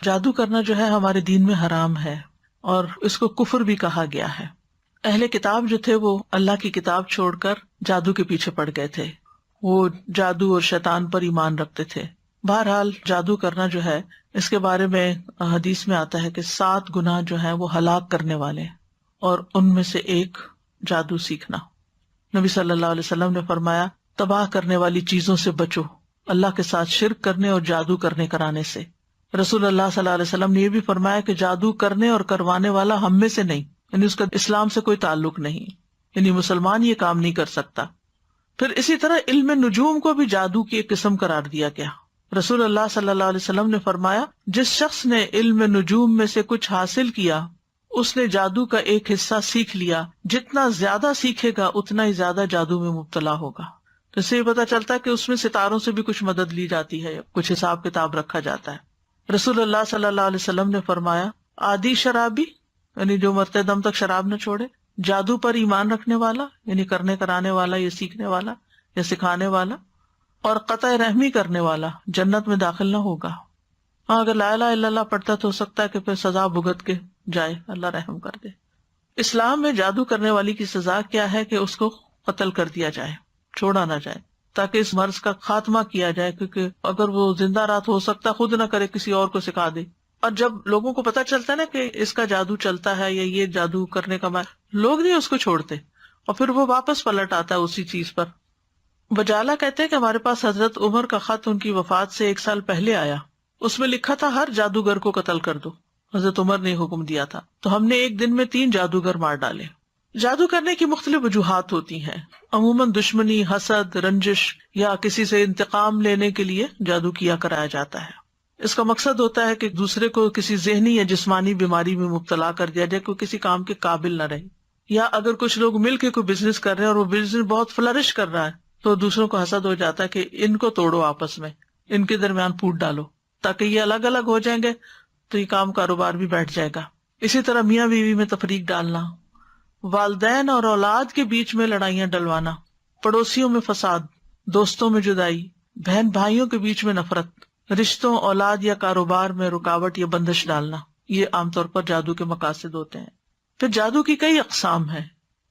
جادو کرنا جو ہے ہمارے دین میں حرام ہے، اور اس کو کفر بھی کہا گیا ہے۔ اہل کتاب جو تھے وہ اللہ کی کتاب چھوڑ کر جادو کے پیچھے پڑ گئے تھے، وہ جادو اور شیطان پر ایمان رکھتے تھے۔ بہرحال جادو کرنا جو ہے اس کے بارے میں حدیث میں آتا ہے کہ 7 گناہ جو ہیں وہ ہلاک کرنے والے ہیں، اور ان میں سے ایک جادو سیکھنا۔ نبی صلی اللہ علیہ وسلم نے فرمایا تباہ کرنے والی چیزوں سے بچو، اللہ کے ساتھ شرک کرنے اور جادو کرنے کرانے سے۔ رسول اللہ صلی اللہ علیہ وسلم نے یہ بھی فرمایا کہ جادو کرنے اور کروانے والا ہم میں سے نہیں، یعنی اس کا اسلام سے کوئی تعلق نہیں، یعنی مسلمان یہ کام نہیں کر سکتا۔ پھر اسی طرح علم نجوم کو بھی جادو کی ایک قسم قرار دیا گیا۔ رسول اللہ صلی اللہ علیہ وسلم نے فرمایا جس شخص نے علم نجوم میں سے کچھ حاصل کیا اس نے جادو کا ایک حصہ سیکھ لیا، جتنا زیادہ سیکھے گا اتنا ہی زیادہ جادو میں مبتلا ہوگا۔ تو اس سے یہ پتا چلتا ہے کہ اس میں ستاروں سے بھی کچھ مدد لی جاتی ہے، کچھ حساب کتاب رکھا جاتا ہے۔ رسول اللہ صلی اللہ علیہ وسلم نے فرمایا عادی شرابی، یعنی جو مرتے دم تک شراب نہ چھوڑے، جادو پر ایمان رکھنے والا، یعنی کرنے کرانے والا یا سیکھنے والا یا سکھانے والا، اور قطع رحمی کرنے والا جنت میں داخل نہ ہوگا۔ ہاں اگر لا الہ الا اللہ پڑھتا تو ہو سکتا ہے کہ پھر سزا بھگت کے جائے، اللہ رحم کر دے۔ اسلام میں جادو کرنے والی کی سزا کیا ہے کہ اس کو قتل کر دیا جائے، چھوڑا نہ جائے، تاکہ اس مرض کا خاتمہ کیا جائے، کیونکہ اگر وہ زندہ رات ہو سکتا خود نہ کرے، کسی اور کو سکھا دے۔ اور جب لوگوں کو پتا چلتا ہے نا کہ اس کا جادو چلتا ہے یا یہ جادو کرنے کا لوگ نہیں اس کو چھوڑتے، اور پھر وہ واپس پلٹ آتا ہے اسی چیز پر۔ بجالہ کہتے ہیں کہ ہمارے پاس حضرت عمر کا خط ان کی وفات سے 1 سال پہلے آیا، اس میں لکھا تھا ہر جادوگر کو قتل کر دو، حضرت عمر نے حکم دیا تھا، تو ہم نے ایک دن میں 3 جادوگر مار ڈالے۔ جادو کرنے کی مختلف وجوہات ہوتی ہیں، عموماً دشمنی، حسد، رنجش یا کسی سے انتقام لینے کے لیے جادو کیا کرایا جاتا ہے۔ اس کا مقصد ہوتا ہے کہ دوسرے کو کسی ذہنی یا جسمانی بیماری میں مبتلا کر دیا جائے، کوئی کسی کام کے قابل نہ رہے، یا اگر کچھ لوگ مل کے کوئی بزنس کر رہے ہیں اور وہ بزنس بہت فلرش کر رہا ہے تو دوسروں کو حسد ہو جاتا ہے کہ ان کو توڑو، آپس میں ان کے درمیان پھوٹ ڈالو تاکہ یہ الگ الگ ہو جائیں گے تو یہ کام کاروبار بھی بیٹھ جائے گا۔ اسی طرح میاں بیوی میں تفریق ڈالنا، والدین اور اولاد کے بیچ میں لڑائیاں ڈلوانا، پڑوسیوں میں فساد، دوستوں میں جدائی، بہن بھائیوں کے بیچ میں نفرت، رشتوں، اولاد یا کاروبار میں رکاوٹ یا بندش ڈالنا، یہ عام طور پر جادو کے مقاصد ہوتے ہیں۔ پھر جادو کی کئی اقسام ہیں۔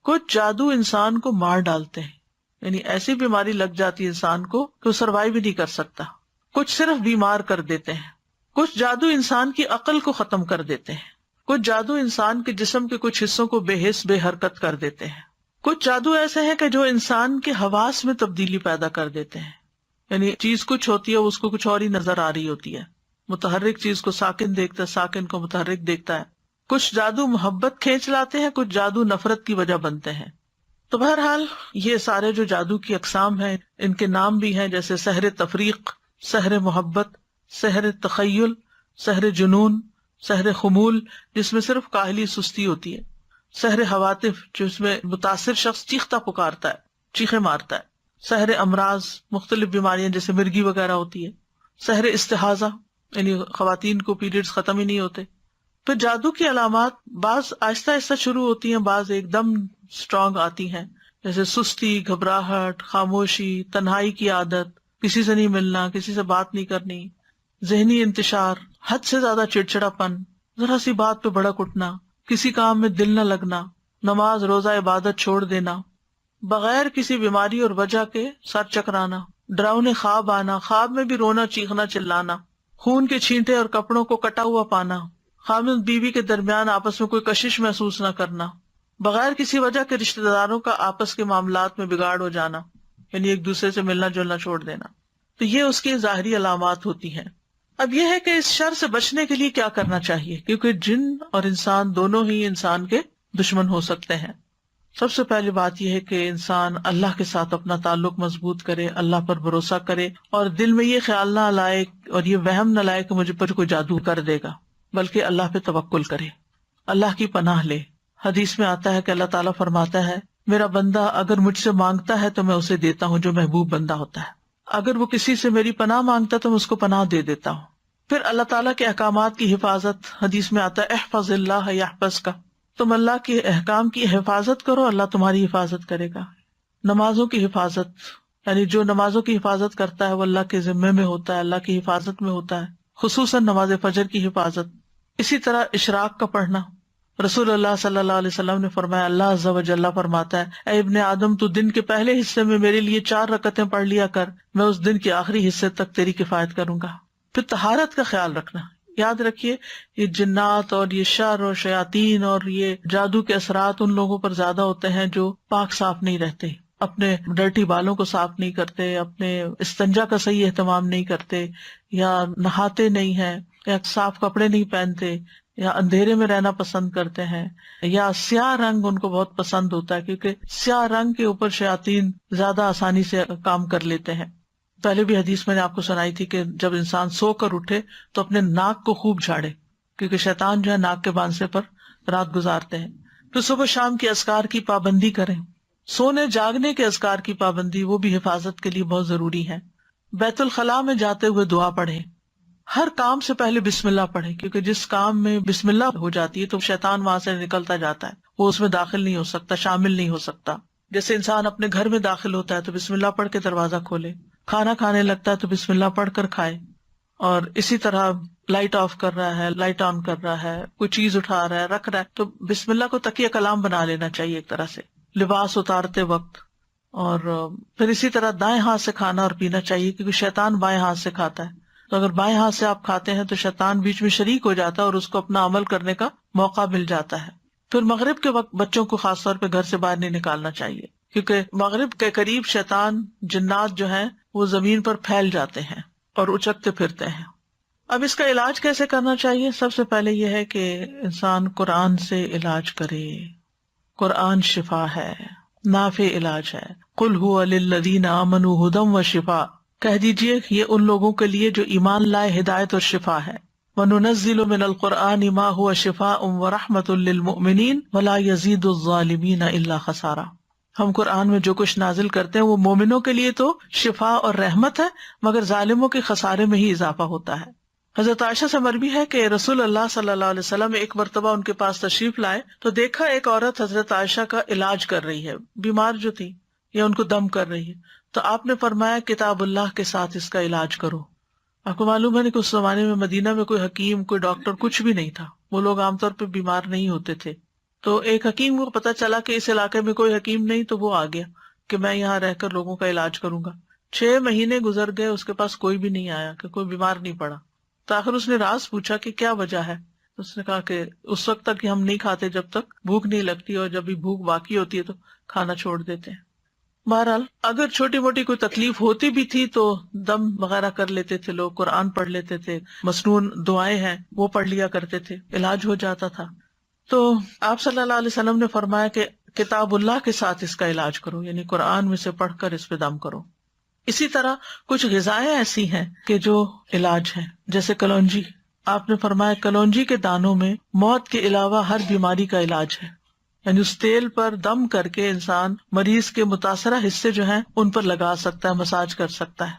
کچھ جادو انسان کو مار ڈالتے ہیں، یعنی ایسی بیماری لگ جاتی ہے انسان کو کہ وہ سروائیو بھی نہیں کر سکتا۔ کچھ صرف بیمار کر دیتے ہیں۔ کچھ جادو انسان کی عقل کو ختم کر دیتے ہیں۔ کچھ جادو انسان کے جسم کے کچھ حصوں کو بے حس بے حرکت کر دیتے ہیں۔ کچھ جادو ایسے ہیں کہ جو انسان کے حواس میں تبدیلی پیدا کر دیتے ہیں، یعنی چیز کچھ ہوتی ہے اس کو کچھ اور ہی نظر آ رہی ہوتی ہے، متحرک چیز کو ساکن دیکھتا ہے، ساکن کو متحرک دیکھتا ہے۔ کچھ جادو محبت کھینچ لاتے ہیں، کچھ جادو نفرت کی وجہ بنتے ہیں۔ تو بہرحال یہ سارے جو جادو کی اقسام ہیں ان کے نام بھی ہیں، جیسے سحر تفریق، سحر محبت، سحر تخیل، سحر جنون، سحر خمول جس میں صرف کاہلی سستی ہوتی ہے، سحر حواتف جس میں متاثر شخص چیختا پکارتا ہے، چیخے مارتا ہے، سحر امراض مختلف بیماریاں جیسے مرگی وغیرہ ہوتی ہے، سحر استحاضہ یعنی خواتین کو پیریڈز ختم ہی نہیں ہوتے۔ پھر جادو کی علامات بعض آہستہ آہستہ شروع ہوتی ہیں، بعض ایک دم اسٹرانگ آتی ہیں، جیسے سستی، گھبراہٹ، خاموشی، تنہائی کی عادت، کسی سے نہیں ملنا، کسی سے بات نہیں کرنی، ذہنی انتشار، حد سے زیادہ چڑچڑا پن، ذرا سی بات پہ بھڑک اٹھنا، کسی کام میں دل نہ لگنا، نماز روزہ عبادت چھوڑ دینا، بغیر کسی بیماری اور وجہ کے سر چکرانا، ڈراؤنے خواب آنا، خواب میں بھی رونا، چیخنا، چلانا، خون کے چھینٹے اور کپڑوں کو کٹا ہوا پانا، خامد بیوی کے درمیان آپس میں کوئی کشش محسوس نہ کرنا، بغیر کسی وجہ کے رشتہ داروں کا آپس کے معاملات میں بگاڑ ہو جانا، یعنی ایک دوسرے سے ملنا جلنا چھوڑ دینا۔ تو یہ اس کی ظاہری علامات ہوتی ہیں۔ اب یہ ہے کہ اس شر سے بچنے کے لیے کیا کرنا چاہیے، کیونکہ جن اور انسان دونوں ہی انسان کے دشمن ہو سکتے ہیں۔ سب سے پہلی بات یہ ہے کہ انسان اللہ کے ساتھ اپنا تعلق مضبوط کرے، اللہ پر بھروسہ کرے، اور دل میں یہ خیال نہ لائے اور یہ وہم نہ لائے کہ مجھے پر کوئی جادو کر دے گا، بلکہ اللہ پہ توکل کرے، اللہ کی پناہ لے۔ حدیث میں آتا ہے کہ اللہ تعالیٰ فرماتا ہے میرا بندہ اگر مجھ سے مانگتا ہے تو میں اسے دیتا ہوں جو محبوب بندہ ہوتا ہے، اگر وہ کسی سے میری پناہ مانگتا ہے تو میں اس کو پناہ دے دیتا ہوں۔ پھر اللہ تعالیٰ کے احکامات کی حفاظت، حدیث میں آتا ہے احفظ اللہ یحفظ کا، تم اللہ کے احکام کی حفاظت کرو، اللہ تمہاری حفاظت کرے گا۔ نمازوں کی حفاظت، یعنی جو نمازوں کی حفاظت کرتا ہے وہ اللہ کے ذمے میں ہوتا ہے، اللہ کی حفاظت میں ہوتا ہے۔ خصوصاً نماز فجر کی حفاظت. اسی طرح اشراق کا پڑھنا. رسول اللہ صلی اللہ علیہ وسلم نے فرمایا، اللہ عز و جل فرماتا ہے، اے ابن آدم تو دن کے پہلے حصے میں میرے لیے 4 رکعتیں پڑھ لیا کر، میں اس دن کے آخری حصے تک تیری کفایت کروں گا. پھر طہارت کا خیال رکھنا. یاد رکھیے یہ جنات اور یہ شر اور شیاطین اور یہ جادو کے اثرات ان لوگوں پر زیادہ ہوتے ہیں جو پاک صاف نہیں رہتے، اپنے ڈرٹی بالوں کو صاف نہیں کرتے، اپنے استنجا کا صحیح اہتمام نہیں کرتے، یا نہاتے نہیں ہیں، یا صاف کپڑے نہیں پہنتے، یا اندھیرے میں رہنا پسند کرتے ہیں، یا سیاہ رنگ ان کو بہت پسند ہوتا ہے کیونکہ سیاہ رنگ کے اوپر شیاطین زیادہ آسانی سے کام کر لیتے ہیں. پہلے بھی حدیث میں نے آپ کو سنائی تھی کہ جب انسان سو کر اٹھے تو اپنے ناک کو خوب جھاڑے، کیونکہ شیطان جو ہے ناک کے باندھنے پر رات گزارتے ہیں. پھر صبح شام کی اذکار کی پابندی کریں. سونے جاگنے کے اذکار کی پابندی وہ بھی حفاظت کے لیے بہت ضروری ہے. بیت الخلاء میں جاتے ہوئے دعا پڑھیں. ہر کام سے پہلے بسم اللہ پڑھیں، کیونکہ جس کام میں بسم اللہ ہو جاتی ہے تو شیطان وہاں سے نکلتا جاتا ہے، وہ اس میں داخل نہیں ہو سکتا، شامل نہیں ہو سکتا. جیسے انسان اپنے گھر میں داخل ہوتا ہے تو بسم اللہ پڑھ کے دروازہ کھولے، کھانا کھانے لگتا ہے تو بسم اللہ پڑھ کر کھائے. اور اسی طرح لائٹ آف کر رہا ہے، لائٹ آن کر رہا ہے، کوئی چیز اٹھا رہا ہے، رکھ رہا ہے، تو بسم اللہ کو تکیہ کلام بنا لینا چاہیے ایک طرح سے لباس اتارتے وقت. اور پھر اسی طرح دائیں ہاتھ سے کھانا اور پینا چاہیے، کیونکہ شیطان بائیں ہاتھ سے کھاتا ہے. تو اگر بائیں ہاتھ سے آپ کھاتے ہیں تو شیطان بیچ میں شریک ہو جاتا ہے اور اس کو اپنا عمل کرنے کا موقع مل جاتا ہے. پھر مغرب کے وقت بچوں کو خاص طور پہ گھر سے باہر نہیں نکالنا چاہیے، کیونکہ مغرب کے قریب شیطان جنات جو ہیں وہ زمین پر پھیل جاتے ہیں اور اچکتے پھرتے ہیں. اب اس کا علاج کیسے کرنا چاہیے؟ سب سے پہلے یہ ہے کہ انسان قرآن سے علاج کرے. قرآن شفا ہے، نافع علاج ہے. قل هو للذین آمنوا ھدی وشفاء، کہہ دیجئے یہ ان لوگوں کے لیے جو ایمان لائے ہدایت اور شفا ہے. وَنُنَزِّلُ مِنَ الْقُرْآنِ مَا هُوَ شِفَاءٌ وَرَحْمَةٌ لِّلْمُؤْمِنِينَ وَلَا يَزِيدُ الظَّالِمِينَ إِلَّا خَسَارًا. ہم قرآن میں جو کچھ نازل کرتے ہیں وہ مومنوں کے لیے تو شفا اور رحمت ہے، مگر ظالموں کے خسارے میں ہی اضافہ ہوتا ہے. حضرت عائشہ سے مروی ہے کہ رسول اللہ صلی اللہ علیہ وسلم ایک مرتبہ ان کے پاس تشریف لائے تو دیکھا ایک عورت حضرت عائشہ کا علاج کر رہی ہے، بیمار جو تھی یا ان کو دم کر رہی ہے. تو آپ نے فرمایا کتاب اللہ کے ساتھ اس کا علاج کرو. آپ کو معلوم ہے کہ اس زمانے میں مدینہ میں کوئی حکیم، کوئی ڈاکٹر کچھ بھی نہیں تھا، وہ لوگ عام طور پہ بیمار نہیں ہوتے تھے. تو ایک حکیم کو پتا چلا کہ اس علاقے میں کوئی حکیم نہیں، تو وہ آ گیا کہ میں یہاں رہ کر لوگوں کا علاج کروں گا. 6 مہینے گزر گئے، اس کے پاس کوئی بھی نہیں آیا کہ کوئی بیمار نہیں پڑا. تو آخر اس نے راز پوچھا کہ کیا وجہ ہے. اس نے کہا کہ اس وقت تک ہم نہیں کھاتے جب تک بھوک نہیں لگتی، اور جب بھی بھوک باقی ہوتی ہے تو کھانا چھوڑ دیتے ہیں. بہرحال اگر چھوٹی موٹی کوئی تکلیف ہوتی بھی تھی تو دم وغیرہ کر لیتے تھے لوگ، قرآن پڑھ لیتے تھے، مسنون دعائیں ہیں وہ پڑھ لیا کرتے تھے، علاج ہو جاتا تھا. تو آپ صلی اللہ علیہ وسلم نے فرمایا کہ کتاب اللہ کے ساتھ اس کا علاج کرو، یعنی قرآن میں سے پڑھ کر اس پہ دم کرو. اسی طرح کچھ غذائیں ایسی ہیں کہ جو علاج ہیں، جیسے کلونجی. آپ نے فرمایا کلونجی کے دانوں میں موت کے علاوہ ہر بیماری کا علاج ہے، یعنی اس تیل پر دم کر کے انسان مریض کے متاثرہ حصے جو ہیں ان پر لگا سکتا ہے، مساج کر سکتا ہے.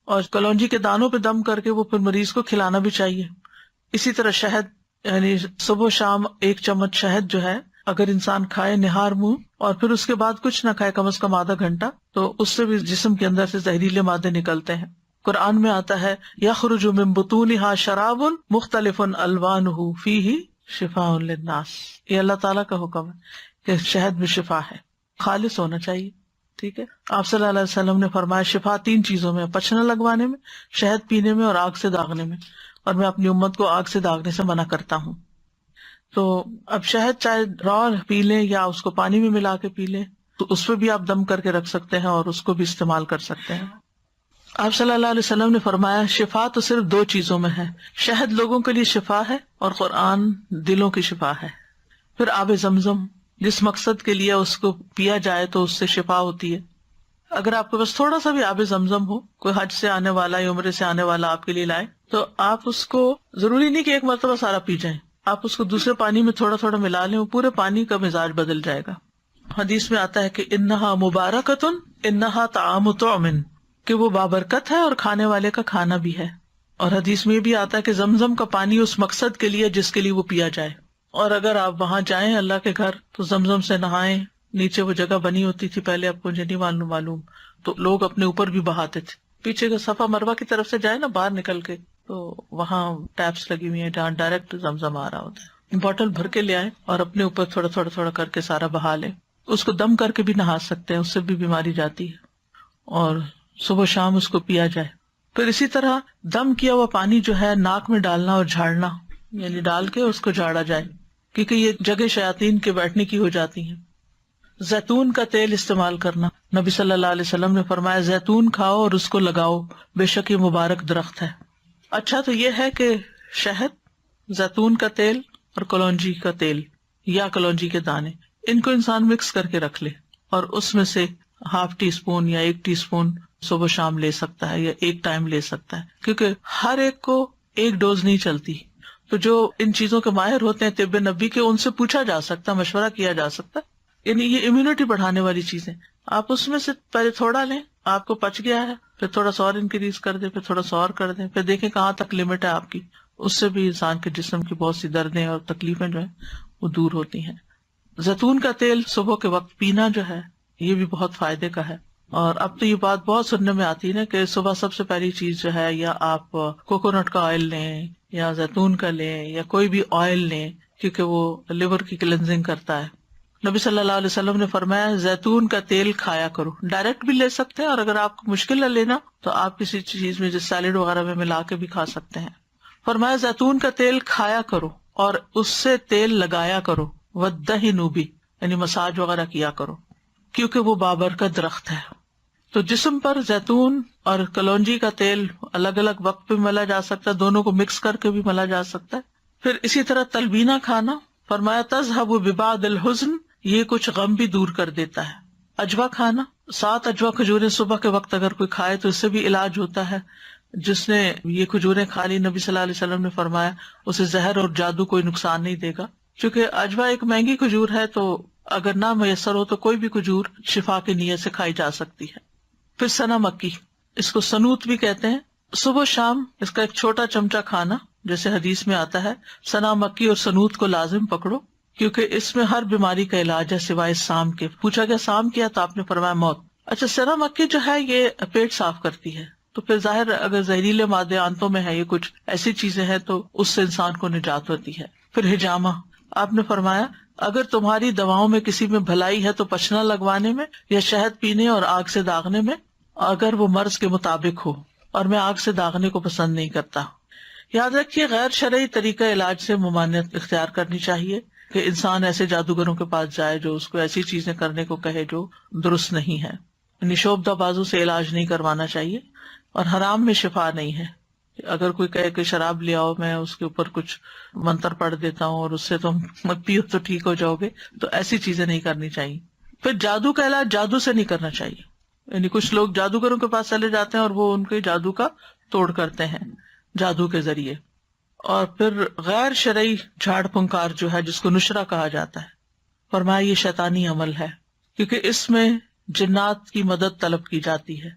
اور کلونجی کے دانوں پہ دم کر کے وہ پھر مریض کو کھلانا بھی چاہیے. اسی طرح شہد، یعنی صبح شام 1 چمچ شہد جو ہے اگر انسان کھائے نہار منہ، اور پھر اس کے بعد کچھ نہ کھائے کم از کم آدھا گھنٹہ، تو اس سے بھی جسم کے اندر سے زہریلے مادے نکلتے ہیں. قرآن میں آتا ہے یخرج من بطونها شراب مختلف الوانہ فیہ شفاء للناس. یہ اللہ تعالیٰ کا حکم ہے کہ شہد میں شفا ہے، خالص ہونا چاہیے. ٹھیک ہے. آپ صلی اللہ علیہ وسلم نے فرمایا شفا 3 چیزوں میں، پچھنا لگوانے میں، شہد پینے میں، اور آگ سے داغنے میں. اور میں اپنی امت کو آگ سے داغنے سے منع کرتا ہوں. تو اب شہد چاہے را پی لیں یا اس کو پانی میں ملا کے پی لیں، تو اس پہ بھی آپ دم کر کے رکھ سکتے ہیں اور اس کو بھی استعمال کر سکتے ہیں. آپ صلی اللہ علیہ وسلم نے فرمایا شفا تو صرف 2 چیزوں میں ہے، شہد لوگوں کے لیے شفا ہے اور قرآن دلوں کی شفا ہے. پھر آب زمزم، جس مقصد کے لیے اس کو پیا جائے تو اس سے شفا ہوتی ہے. اگر آپ کے پاس تھوڑا سا بھی آب زمزم ہو، کوئی حج سے آنے والا یا عمرے سے آنے والا آپ کے لیے لائے، تو آپ اس کو ضروری نہیں کہ ایک مرتبہ سارا پی جائیں، آپ اس کو دوسرے پانی میں تھوڑا تھوڑا ملا لیں، وہ پورے پانی کا مزاج بدل جائے گا. حدیث میں آتا ہے کہ انہا مبارکتن انہا طعام طعم، کہ وہ بابرکت ہے اور کھانے والے کا کھانا بھی ہے. اور حدیث میں بھی آتا ہے کہ زمزم کا پانی اس مقصد کے لیے جس کے لیے وہ پیا جائے. اور اگر آپ وہاں جائیں اللہ کے گھر تو زمزم سے نہائیں. نیچے وہ جگہ بنی ہوتی تھی پہلے، آپ کو نہیں معلوم، تو لوگ اپنے اوپر بھی بہاتے تھے. پیچھے کا صفا مروہ کی طرف سے جائے نا باہر نکل کے، تو وہاں ٹیپس لگی ہوئی ہیں جہاں ڈائریکٹ زمزم آ رہا ہوتا ہے. بوٹل بھر کے لے آئیں اور اپنے اوپر تھوڑا تھوڑا تھوڑا کر کے سارا بہا لیں. اس کو دم کر کے بھی نہا سکتے ہیں، اس سے بھی بیماری جاتی ہے، اور صبح شام اس کو پیا جائے. پھر اسی طرح دم کیا ہوا پانی جو ہے ناک میں ڈالنا اور جھاڑنا، یعنی ڈال کے اس کو جھاڑا جائے، کیونکہ یہ جگہ شیاطین کے بیٹھنے کی ہو جاتی ہیں. زیتون کا تیل استعمال کرنا، نبی صلی اللہ علیہ وسلم نے فرمایا زیتون کھاؤ اور اس کو لگاؤ، بے شک یہ مبارک درخت ہے. اچھا تو یہ ہے کہ شہد، زیتون کا تیل اور کلونجی کا تیل یا کلونجی کے دانے، ان کو انسان مکس کر کے رکھ لے اور اس میں سے ½ ٹی اسپون یا 1 ٹی اسپون صبح شام لے سکتا ہے یا ایک ٹائم لے سکتا ہے، کیونکہ ہر ایک کو ایک ڈوز نہیں چلتی. تو جو ان چیزوں کے ماہر ہوتے ہیں طب نبی کے، ان سے پوچھا جا سکتا، مشورہ کیا جا سکتا. یعنی یہ امیونٹی بڑھانے والی چیزیں، آپ اس میں سے پہلے تھوڑا لیں، آپ کو پچ گیا ہے پھر تھوڑا سا اور انکریز کر دیں، پھر تھوڑا سا اور کر دیں، پھر دیکھیں کہاں تک لمٹ ہے آپ کی. اس سے بھی انسان کے جسم کی بہت سی دردیں اور تکلیفیں جو ہیں وہ دور ہوتی ہیں. زیتون کا تیل صبح کے وقت پینا جو ہے یہ بھی بہت فائدے کا ہے. اور اب تو یہ بات بہت سننے میں آتی ہے نا کہ صبح سب سے پہلی چیز جو ہے، یا آپ کوکونٹ کا آئل لیں یا زیتون کا لیں یا کوئی بھی آئل لیں، کیونکہ وہ لیور کی کلینزنگ کرتا ہے. نبی صلی اللہ علیہ وسلم نے فرمایا زیتون کا تیل کھایا کرو. ڈائریکٹ بھی لے سکتے ہیں، اور اگر آپ کو مشکل ہے لینا تو آپ کسی چیز میں جیسے سیلیڈ وغیرہ میں ملا کے بھی کھا سکتے ہیں. فرمایا زیتون کا تیل کھایا کرو اور اس سے تیل لگایا کرو، وَالدَّهِنُ بِهِ، یعنی مساج وغیرہ کیا کرو، کیونکہ وہ بابرکت درخت ہے. تو جسم پر زیتون اور کلونجی کا تیل الگ الگ وقت پہ ملا جا سکتا ہے، دونوں کو مکس کر کے بھی ملا جا سکتا ہے. پھر اسی طرح تلبینہ کھانا، فرمایا تذهب ببعض الحزن، یہ کچھ غم بھی دور کر دیتا ہے. اجوا کھانا، 7 اجوا کھجوریں صبح کے وقت اگر کوئی کھائے تو اس سے بھی علاج ہوتا ہے. جس نے یہ کھجوریں کھا لی، نبی صلی اللہ علیہ وسلم نے فرمایا اسے زہر اور جادو کوئی نقصان نہیں دے گا. چونکہ اجوا ایک مہنگی کھجور ہے، تو اگر نہ میسر ہو تو کوئی بھی کھجور شفا کی نیت سے کھائی جا سکتی ہے. پھر سنا مکی، اس کو سنوت بھی کہتے ہیں. صبح شام اس کا ایک چھوٹا چمچہ کھانا، جیسے حدیث میں آتا ہے سنا مکی اور سنوت کو لازم پکڑو، کیونکہ اس میں ہر بیماری کا علاج ہے سوائے سام کے. پوچھا گیا سام کیا، تو آپ نے فرمایا موت. اچھا، سنا مکی جو ہے یہ پیٹ صاف کرتی ہے، تو پھر ظاہر اگر زہریلے مادے آنتوں میں ہے، یہ کچھ ایسی چیزیں ہیں تو اس سے انسان کو نجات ہوتی ہے. پھر ہجامہ، آپ نے فرمایا اگر تمہاری دواؤں میں کسی میں بھلائی ہے تو پچنا لگوانے میں یا شہد پینے اور آگ سے داغنے میں، اگر وہ مرض کے مطابق ہو، اور میں آگ سے داغنے کو پسند نہیں کرتا. یاد رکھیے غیر شرعی طریقہ علاج سے ممانعت اختیار کرنی چاہیے، کہ انسان ایسے جادوگروں کے پاس جائے جو اس کو ایسی چیزیں کرنے کو کہے جو درست نہیں ہے. یعنی شعبدہ بازو سے علاج نہیں کروانا چاہیے، اور حرام میں شفا نہیں ہے. اگر کوئی کہے کہ شراب لے آؤ، میں اس کے اوپر کچھ منتر پڑھ دیتا ہوں اور اس سے تم مت پیو تو ٹھیک ہو جاؤ گے، تو ایسی چیزیں نہیں کرنی چاہیے. پھر جادو کا علاج جادو سے نہیں کرنا چاہیے. یعنی کچھ لوگ جادوگروں کے پاس چلے جاتے ہیں اور وہ ان کے جادو کا توڑ کرتے ہیں جادو کے ذریعے. اور پھر غیر شرعی جھاڑ پھنکار جو ہے، جس کو نشرہ کہا جاتا ہے، فرمایا یہ شیطانی عمل ہے، کیونکہ اس میں جنات کی مدد طلب کی جاتی ہے،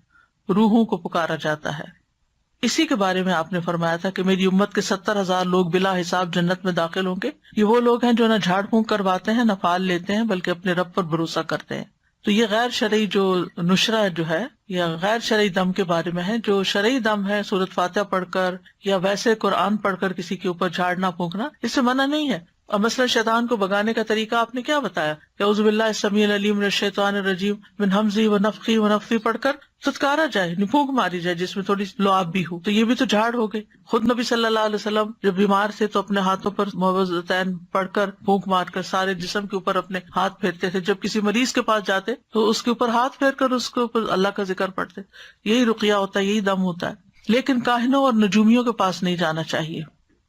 روحوں کو پکارا جاتا ہے. اسی کے بارے میں آپ نے فرمایا تھا کہ میری امت کے 70,000 لوگ بلا حساب جنت میں داخل ہوں گے. یہ وہ لوگ ہیں جو نہ جھاڑ پھونک کرواتے ہیں، نہ پھال لیتے ہیں، بلکہ اپنے رب پر بھروسہ کرتے ہیں. تو یہ غیر شرعی جو نشرہ جو ہے یا غیر شرعی دم کے بارے میں ہے. جو شرعی دم ہے سورۃ فاتحہ پڑھ کر یا ویسے قرآن پڑھ کر کسی کے اوپر جھاڑنا پھونکنا، اس سے منع نہیں ہے. اور مثلا شیطان کو بگانے کا طریقہ آپ نے کیا بتایا، اعوذ باللہ السمیع العلیم من الشیطان الرجیم من ہمزہ ونفخہ ونفثہ پڑھ کر ستکارا جائے، پھونک ماری جائے جس میں تھوڑی لعاب بھی ہو، تو یہ بھی تو جھاڑ ہو گئے. خود نبی صلی اللہ علیہ وسلم جب بیمار تھے تو اپنے ہاتھوں پر معوذتین پڑھ کر پھونک مار کر سارے جسم کے اوپر اپنے ہاتھ پھیرتے تھے. جب کسی مریض کے پاس جاتے تو اس کے اوپر ہاتھ پھیر کر اس کے اوپر اللہ کا ذکر پڑھتے. یہی رقیہ ہوتا ہے، یہی دم ہوتا ہے. لیکن کاہنوں اور نجومیوں کے پاس نہیں جانا چاہیے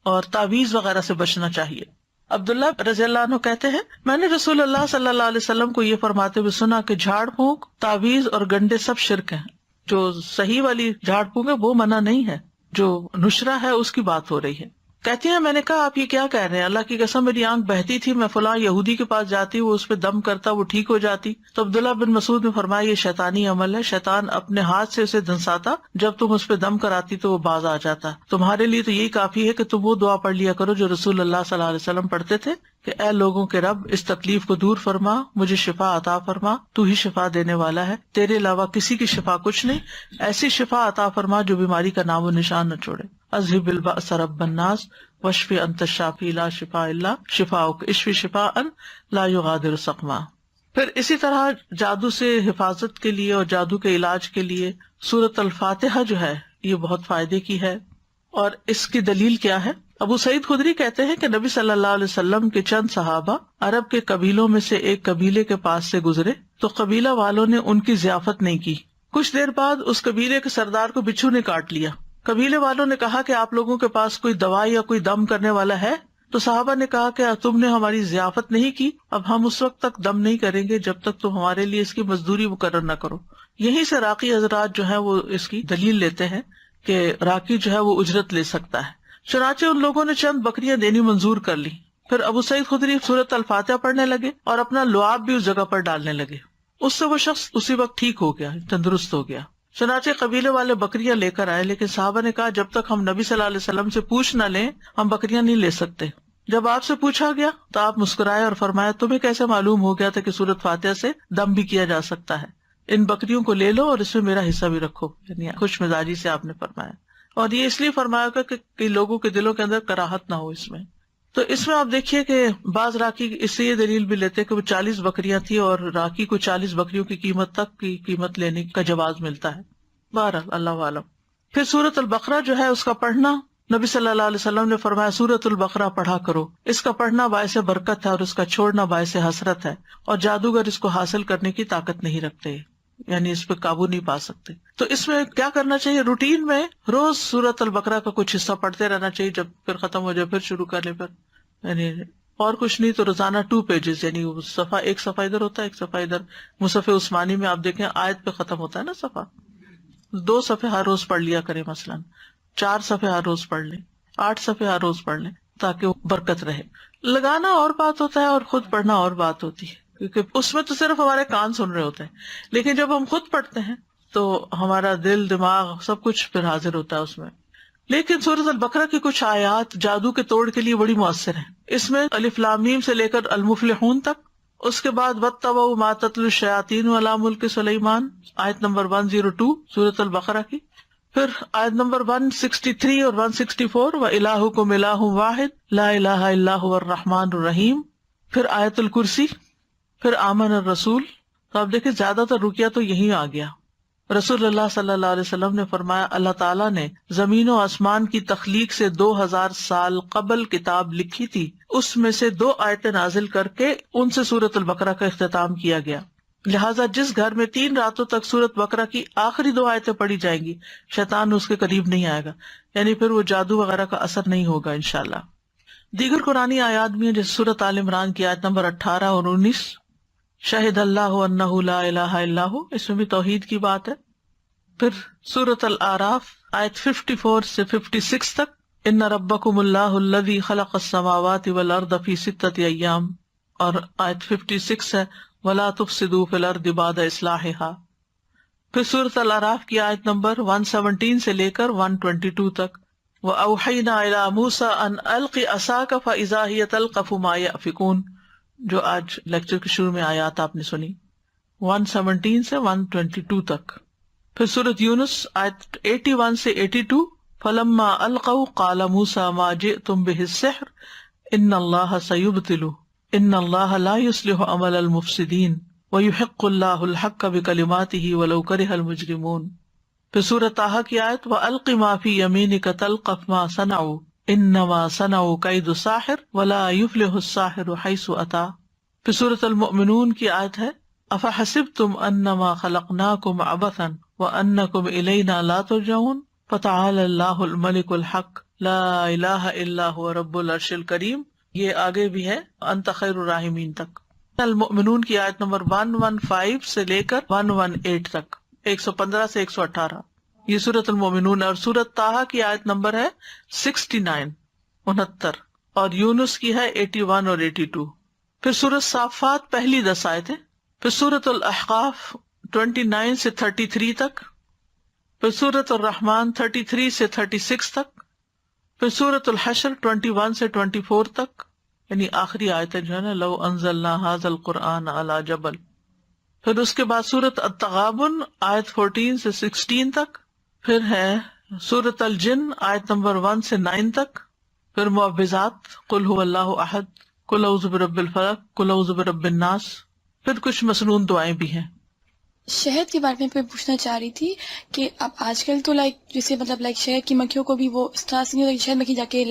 اور تعویذ وغیرہ سے بچنا چاہیے. عبداللہ رضی اللہ عنہ کہتے ہیں میں نے رسول اللہ صلی اللہ علیہ وسلم کو یہ فرماتے ہوئے سنا کہ جھاڑ پھونک، تعویذ اور گنڈے سب شرک ہیں. جو صحیح والی جھاڑ پھونک ہے وہ منع نہیں ہے، جو نشرہ ہے اس کی بات ہو رہی ہے. کہتی ہیں میں نے کہا آپ یہ کیا کہہ رہے ہیں، اللہ کی قسم میری آنکھ بہتی تھی، میں فلاں یہودی کے پاس جاتی، وہ اس پہ دم کرتا، وہ ٹھیک ہو جاتی. تو عبداللہ بن مسعود نے فرمایا یہ شیطانی عمل ہے، شیطان اپنے ہاتھ سے اسے دھنساتا، جب تم اس پہ دم کراتی تو وہ باز آ جاتا. تمہارے لیے تو یہی کافی ہے کہ تم وہ دعا پڑھ لیا کرو جو رسول اللہ صلی اللہ علیہ وسلم پڑھتے تھے کہ اے لوگوں کے رب اس تکلیف کو دور فرما، مجھے شفا عطا فرما، تو ہی شفا دینے والا ہے، تیرے علاوہ کسی کی شفا کچھ نہیں، ایسی شفا عطا فرما جو بیماری کا نام و نشان نہ چھوڑے. اذهب البأس رب الناس واشف انت الشافی لا شفاء الا شفاؤک اشف شفاء لا یغادر سقما۔ پھر اسی طرح جادو سے حفاظت کے لیے اور جادو کے علاج کے لیے سورۃ الفاتحہ جو ہے یہ بہت فائدے کی ہے۔ اور اس کی دلیل کیا ہے؟ ابو سعید خدری کہتے ہیں کہ نبی صلی اللہ علیہ وسلم کے چند صحابہ عرب کے قبیلوں میں سے ایک قبیلے کے پاس سے گزرے تو قبیلہ والوں نے ان کی ضیافت نہیں کی۔ کچھ دیر بعد اس قبیلے کے سردار کو بچھو نے کاٹ لیا۔ قبیلے والوں نے کہا کہ آپ لوگوں کے پاس کوئی دوا یا کوئی دم کرنے والا ہے؟ تو صحابہ نے کہا کہ تم نے ہماری ضیافت نہیں کی، اب ہم اس وقت تک دم نہیں کریں گے جب تک تم ہمارے لیے اس کی مزدوری مقرر نہ کرو۔ یہیں سے راقی حضرات جو ہے وہ اس کی دلیل لیتے ہیں کہ راقی جو ہے وہ اجرت لے سکتا ہے۔ چنانچہ ان لوگوں نے چند بکریاں دینی منظور کر لی۔ پھر ابو سعید خدری سورۃ الفاتحہ پڑھنے لگے اور اپنا لعاب بھی اس جگہ پر ڈالنے لگے۔ اس سے وہ شخص اسی وقت ٹھیک ہو گیا، تندرست ہو گیا۔ چنانچہ قبیلے والے بکریاں لے کر آئے، لیکن صحابہ نے کہا جب تک ہم نبی صلی اللہ علیہ وسلم سے پوچھ نہ لیں ہم بکریاں نہیں لے سکتے۔ جب آپ سے پوچھا گیا تو آپ مسکرائے اور فرمایا تمہیں کیسے معلوم ہو گیا تھا کہ سورۃ فاتحہ سے دم بھی کیا جا سکتا ہے؟ ان بکریوں کو لے لو اور اس میں میرا حصہ بھی رکھو، یعنی خوش مزاجی سے آپ نے فرمایا۔ اور یہ اس لیے فرمایا گا کہ لوگوں کے دلوں کے اندر کراہت نہ ہو اس میں۔ تو اس میں آپ دیکھیے کہ بعض راکی اس سے یہ دلیل بھی لیتے کہ وہ 40 بکریاں تھی اور راکی کو 40 بکریوں کی قیمت تک کی قیمت لینے کا جواز ملتا ہے۔ بہرحال اللہ عالم۔ پھر سورۃ البقرہ جو ہے اس کا پڑھنا، نبی صلی اللہ علیہ وسلم نے فرمایا سورۃ البقرہ پڑھا کرو، اس کا پڑھنا باعث برکت ہے اور اس کا چھوڑنا باعث حسرت ہے، اور جادوگر اس کو حاصل کرنے کی طاقت نہیں رکھتے، یعنی اس پہ قابو نہیں پا سکتے۔ تو اس میں کیا کرنا چاہیے؟ روٹین میں روز سورۃ البقرہ کا کچھ حصہ پڑھتے رہنا چاہیے، جب پھر ختم ہو جائے پھر شروع کر لیں، پھر یعنی اور کچھ نہیں تو روزانہ 2 پیجز، یعنی صفحہ ایک صفحہ ادھر ہوتا ہے ایک صفحہ ادھر۔ مصحف عثمانی میں آپ دیکھیں آیت پہ ختم ہوتا ہے نا صفحہ، 2 صفحے ہر روز پڑھ لیا کریں، مثلا 4 صفحے ہر روز پڑھ لیں، 8 صفحے ہر روز پڑھ لیں تاکہ وہ برکت رہے۔ لگانا اور بات ہوتا ہے اور خود پڑھنا اور بات ہوتی ہے، کیونکہ اس میں تو صرف ہمارے کان سن رہے ہوتے ہیں، لیکن جب ہم خود پڑھتے ہیں تو ہمارا دل دماغ سب کچھ پھر حاضر ہوتا ہے اس میں۔ لیکن سورۃ البقرہ کی کچھ آیات جادو کے توڑ کے لیے بڑی مؤثر ہیں۔ اس میں الف لام میم سے لے کر المفلحون تک، اس کے بعد واتبعوا ما تتلو الشیاطین علی ملک سلیمان، آیت نمبر 102 سورۃ البقرہ کی، پھر آیت نمبر 163 اور 164 وَإِلَٰهُكُمْ إِلَٰهٌ وَاحِدٌ لَا إِلَٰهَ إِلَّا هُوَ الرَّحْمَٰنُ الرَّحِيمُ، پھر آیت الکرسی، پھر آمن الرسول۔ تو آپ دیکھیں زیادہ تر رقیہ تو یہی آ گیا۔ رسول اللہ صلی اللہ علیہ وسلم نے فرمایا اللہ تعالیٰ نے زمین و آسمان کی تخلیق سے 2000 سال قبل کتاب لکھی تھی، اس میں سے 2 آیتیں نازل کر کے ان سے سورۃ البقرہ کا اختتام کیا گیا، لہٰذا جس گھر میں 3 راتوں تک سورۃ بقرہ کی آخری 2 آیتیں پڑھی جائیں گی شیطان اس کے قریب نہیں آئے گا، یعنی پھر وہ جادو وغیرہ کا اثر نہیں ہوگا انشاءاللہ۔ دیگر قرآنی آیات بھی ہیں جیسے سورۃ آل عمران کی آیت نمبر 18 اور 19، شہد اللہ انہ لا الہ الا ہو، اس میں بھی توحید کی بات ہے۔ پھر سورۃ الاعراف آیت 54 سے 56 تک، ان ربکم اللہ الذی خلق السماوات والارض فی 6 ایام، اور آیت 56 ہے ولا تفسدوا فی الارض بعد اصلاحها۔ پھر سورۃ الاعراف کی آیت نمبر 117 سے لے کر 122 تک، وأوحینا الی موسیٰ ان الق عصاک فاذا ہی تلقف ما یأفکون، جو آج لیکچر کے شروع میں آیات آپ نے سنی، 117 سے 122 تک۔ پھر سورۃ یونس آیت 81 سے 82، فلما القوا قال موسیٰ ما جئتم بہ السحر ان اللہ سیبطلہ ان اللہ لا یصلح عمل المفسدین ویحق اللہ الحق بکلماتہ ولو کرہ المجرمون۔ پھر سورۃ طٰہٰ کی آیت وَأَلْقِ مَا فِي يَمِينِكَ تَلْقَفْ مَا صَنَعُوا إِنَّمَا صَنَعُوا كَيْدُ سَاحِرٍ وَلَا يُفْلِحُ السَّاحِرُ حَيْثُ أَتَىٰ۔ پھر سورۃ المؤمنون کی آیت ہے أَفَحَسِبْتُمْ أَنَّمَا خَلَقْنَاكُمْ عَبَثًا وَأَنَّكُمْ إِلَيْنَا لَا تُرْجَعُونَ فَتَعَالَى اللَّهُ الْمَلِكُ الْحَقُّ لَا إِلَٰهَ إِلَّا هُوَ رَبُّ الْعَرْشِ الْكَرِيمِ۔ یہ آگے بھی ہے أَنْتَ خَيْرُ الرَّاحِمِينَ تک۔ المؤمنون کی آیت نمبر 115 سے لے کر 118 تک، 115 سے 118، یہ سورۃ المؤمنون۔ اور سورۃ طٰہٰ کی آیت نمبر ہے 69 69، اور یونس کی ہے 81 اور 82۔ پھر سورۃ صافات پہلی 10 آیتیں، پھر سورۃ الاحقاف 29 سے 33 تک، پھر سورۃ الرحمن 33 سے 36 تک، پھر سورۃ الحشر 21 سے 24 تک، یعنی آخری آیتیں جو ہے نا لو انزلنا ھذا القرآن علی جبل۔ پھر اس کے بعد سورۃ التغابن آیت 14 سے 16 تک، پھر ہے سورۃ الجن آیت نمبر 1 سے 9 تک، پھر معوذات قل هو اللہ احد، قل اعوذ برب الفلق، قل اعوذ برب الناس، پھر کچھ مسنون دعائیں بھی ہیں۔ شہد کے بارے میں پوچھنا چاہ رہی تھی کہ اب آج کل تو جیسے مطلب شہد کی مکھیوں کو بھی وہ اس طرح سے نہیں ہوتا کہ شہد مکھی جا کے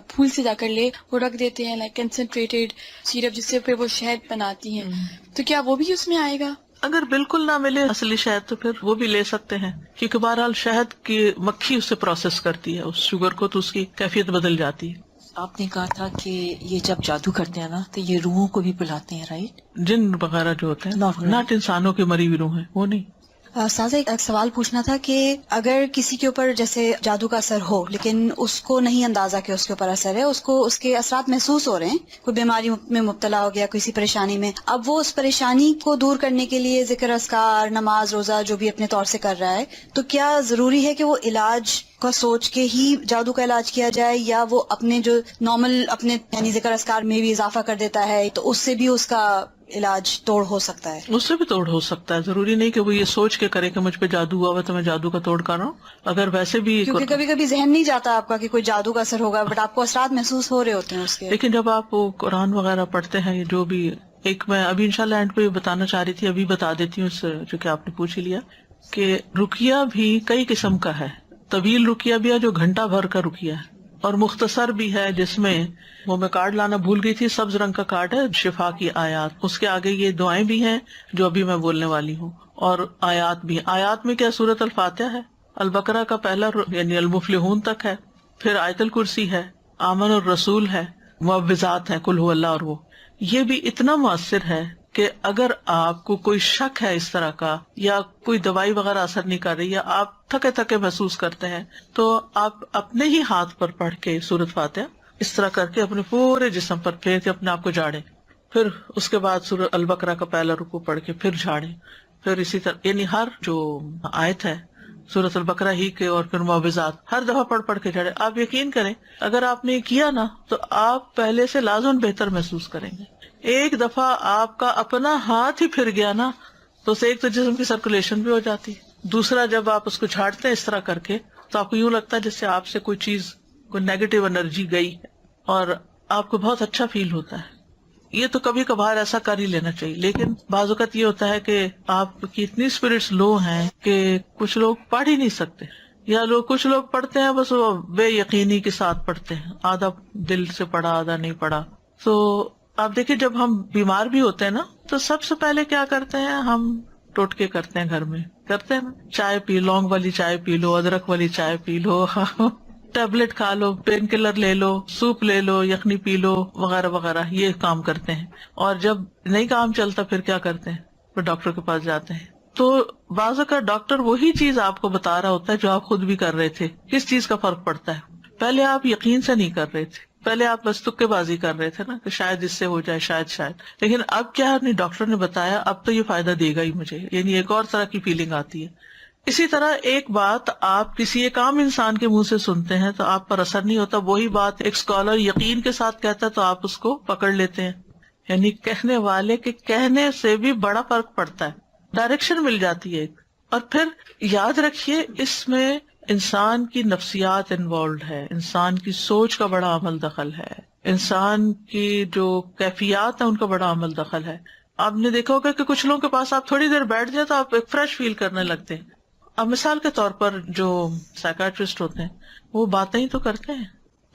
پھول سے جا کر لے، وہ رکھ دیتے ہیں کنسنٹریٹڈ سیرپ جس سے پھر وہ شہد بناتی ہیں، تو کیا وہ بھی اس میں آئے گا؟ اگر بالکل نہ ملے اصلی شہد تو پھر وہ بھی لے سکتے ہیں، کیونکہ بہرحال شہد کی مکھی اسے پروسیس کرتی ہے اس شوگر کو، تو اس کی کیفیت بدل جاتی ہے۔ آپ نے کہا تھا کہ یہ جب جادو کرتے ہیں نا تو یہ روحوں کو بھی بلاتے ہیں، رائٹ؟ جن وغیرہ جو ہوتے ہیں، ناٹ انسانوں کے مری ہوئی روح ہیں، وہ نہیں۔ سازا ایک سوال پوچھنا تھا کہ اگر کسی کے اوپر جیسے جادو کا اثر ہو لیکن اس کو نہیں اندازہ کہ اس کے اوپر اثر ہے، اس کو اس کے اثرات محسوس ہو رہے ہیں، کوئی بیماری میں مبتلا ہو گیا، کسی پریشانی میں، اب وہ اس پریشانی کو دور کرنے کے لیے ذکر اذکار، نماز، روزہ جو بھی اپنے طور سے کر رہا ہے، تو کیا ضروری ہے کہ وہ علاج کا سوچ کے ہی جادو کا علاج کیا جائے، یا وہ اپنے جو نارمل اپنے یعنی ذکر اذکار میں بھی اضافہ کر دیتا ہے تو اس سے بھی اس کا علاج توڑ ہو سکتا ہے؟ اس سے بھی توڑ ہو سکتا ہے، ضروری نہیں کہ وہ یہ سوچ کے کرے کہ مجھ پہ جادو ہوا ہوا تو میں جادو کا توڑ کر رہا ہوں۔ اگر ویسے بھی کیونکہ کبھی کبھی ذہن نہیں جاتا آپ کا کہ کوئی جادو کا اثر ہوگا، بٹ آپ کو اثرات محسوس ہو رہے ہوتے ہیں اس کے۔ لیکن جب آپ وہ قرآن وغیرہ پڑھتے ہیں، جو بھی ایک میں ابھی انشاءاللہ اینڈ پہ بتانا چاہ رہی تھی، ابھی بتا دیتی ہوں، اس سے جو کہ آپ نے پوچھ ہی لیا، کہ رقیہ بھی کئی قسم کا ہے۔ طویل رقیہ بھی ہے جو گھنٹہ بھر کا رقیہ ہے، اور مختصر بھی ہے جس میں وہ میں کارڈ لانا بھول گئی تھی، سبز رنگ کا کارڈ ہے، شفا کی آیات، اس کے آگے یہ دعائیں بھی ہیں جو ابھی میں بولنے والی ہوں، اور آیات بھی۔ آیات میں کیا سورۃ الفاتحہ ہے، البقرہ کا پہلا یعنی المفلحون تک ہے، پھر آیت الکرسی ہے، آمن الرسول ہے، معوذات ہے، قل هو اللہ، اور وہ یہ بھی اتنا مؤثر ہے کہ اگر آپ کو کوئی شک ہے اس طرح کا، یا کوئی دوائی وغیرہ اثر نہیں کر رہی، یا آپ تھکے تھکے محسوس کرتے ہیں، تو آپ اپنے ہی ہاتھ پر پڑھ کے سورۃ فاتحہ اس طرح کر کے اپنے پورے جسم پر پھیر کے اپنے آپ کو جھاڑیں، پھر اس کے بعد سورۃ البقرہ کا پہلا رکوع پڑھ کے پھر جھاڑیں، پھر اسی طرح یعنی ہر جو آیت ہے سورۃ البقرہ ہی کے، اور پھر معوذات ہر دفعہ پڑھ کے جھاڑیں۔ آپ یقین کریں اگر آپ نے کیا نا تو آپ پہلے سے لازم بہتر محسوس کریں گے۔ ایک دفعہ آپ کا اپنا ہاتھ ہی پھر گیا نا تو اسے ایک تو جسم کی سرکولیشن بھی ہو جاتی، دوسرا جب آپ اس کو جھاڑتے ہیں اس طرح کر کے تو آپ کو یوں لگتا ہے جس سے آپ سے کوئی چیز، کوئی نیگیٹو انرجی گئی ہے، اور آپ کو بہت اچھا فیل ہوتا ہے۔ یہ تو کبھی کبھار ایسا کر ہی لینا چاہیے، لیکن بعض اوقات یہ ہوتا ہے کہ آپ کی اتنی اسپرٹس لو ہیں کہ کچھ لوگ پڑھ ہی نہیں سکتے، یا کچھ لوگ پڑھتے ہیں بس وہ بے یقینی کے ساتھ پڑھتے ہیں، آدھا دل سے پڑھا آدھا نہیں پڑھا۔ تو آپ دیکھیں جب ہم بیمار بھی ہوتے ہیں نا تو سب سے پہلے کیا کرتے ہیں، ہم ٹوٹکے کرتے ہیں، گھر میں کرتے ہیں نا، چائے پی، لونگ والی چائے پی لو، ادرک والی چائے پی لو، ٹیبلٹ کھا لو، پین کلر لے لو، سوپ لے لو، یخنی پی لو، وغیرہ وغیرہ، یہ کام کرتے ہیں۔ اور جب نہیں کام چلتا پھر کیا کرتے ہیں، پھر ڈاکٹر کے پاس جاتے ہیں۔ تو بعض اوقات ڈاکٹر وہی چیز آپ کو بتا رہا ہوتا ہے جو آپ خود بھی کر رہے تھے۔ کس چیز کا فرق پڑتا ہے، پہلے آپ یقین سے نہیں کر رہے تھے، پہلے آپ بس تکے بازی کر رہے تھے نا کہ شاید اس سے ہو جائے، شاید، لیکن اب کیا نہیں، ڈاکٹر نے بتایا اب تو یہ فائدہ دے گا ہی مجھے، یعنی ایک اور طرح کی فیلنگ آتی ہے۔ اسی طرح ایک بات آپ کسی ایک عام انسان کے منہ سے سنتے ہیں تو آپ پر اثر نہیں ہوتا، وہی بات ایک اسکالر یقین کے ساتھ کہتا ہے تو آپ اس کو پکڑ لیتے ہیں، یعنی کہنے والے کے کہنے سے بھی بڑا فرق پڑتا ہے، ڈائریکشن مل جاتی ہے ایک۔ اور پھر یاد رکھیے اس میں انسان کی نفسیات انوالوڈ ہے، انسان کی سوچ کا بڑا عمل دخل ہے، انسان کی جو کیفیات ہیں ان کا بڑا عمل دخل ہے۔ آپ نے دیکھا ہوگا کہ کچھ لوگوں کے پاس آپ تھوڑی دیر بیٹھ جائے تو آپ ایک فریش فیل کرنے لگتے ہیں۔ اب مثال کے طور پر جو سائیکیٹرسٹ ہوتے ہیں وہ باتیں ہی تو کرتے ہیں،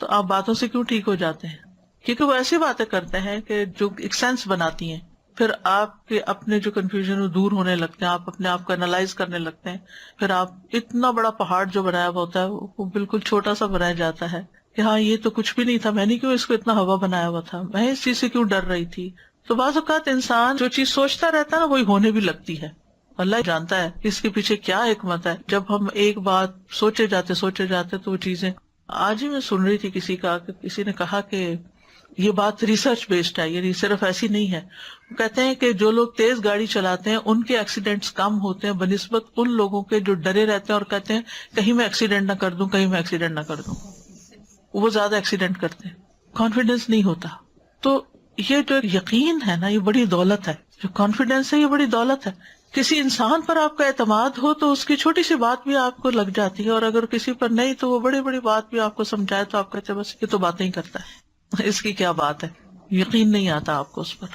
تو آپ باتوں سے کیوں ٹھیک ہو جاتے ہیں؟ کیونکہ وہ ایسی باتیں کرتے ہیں کہ جو ایک سینس بناتی ہیں، پھر آپ کے اپنے جو کنفیوژن وہ دور ہونے لگتے ہیں، آپ اپنے آپ کو انالائز کرنے لگتے ہیں، پھر آپ اتنا بڑا پہاڑ جو بنایا ہوا ہوتا ہے وہ بالکل چھوٹا سا بنایا جاتا ہے کہ ہاں یہ تو کچھ بھی نہیں تھا، میں نے کیوں اس کو اتنا ہوا بنایا ہوا تھا، میں اس چیز سے کیوں ڈر رہی تھی۔ تو بعض اوقات انسان جو چیز سوچتا رہتا ہے نا وہی ہونے بھی لگتی ہے، اللہ جانتا ہے اس کے پیچھے کیا حکمت ہے۔ جب ہم ایک بات سوچے جاتے تو وہ چیزیں، آج ہی میں سن رہی تھی کسی کا کہ کسی نے کہا کہ یہ بات ریسرچ بیسڈ ہے، یعنی صرف ایسی نہیں ہے۔ وہ کہتے ہیں کہ جو لوگ تیز گاڑی چلاتے ہیں ان کے ایکسیڈنٹس کم ہوتے ہیں بنسبت ان لوگوں کے جو ڈرے رہتے ہیں اور کہتے ہیں کہیں میں ایکسیڈنٹ نہ کر دوں، وہ زیادہ ایکسیڈنٹ کرتے ہیں، کانفیڈینس نہیں ہوتا۔ تو یہ جو یقین ہے نا یہ بڑی دولت ہے، جو کانفیڈینس ہے یہ بڑی دولت ہے کسی انسان پر آپ کا اعتماد ہو تو اس کی چھوٹی سی بات بھی آپ کو لگ جاتی ہے، اور اگر کسی پر نہیں تو وہ بڑی بڑی بات بھی آپ کو سمجھائے تو آپ کہتے ہیں بس یہ تو باتیں ہی کرتا ہے، اس کی کیا بات ہے، یقین نہیں آتا آپ کو اس پر۔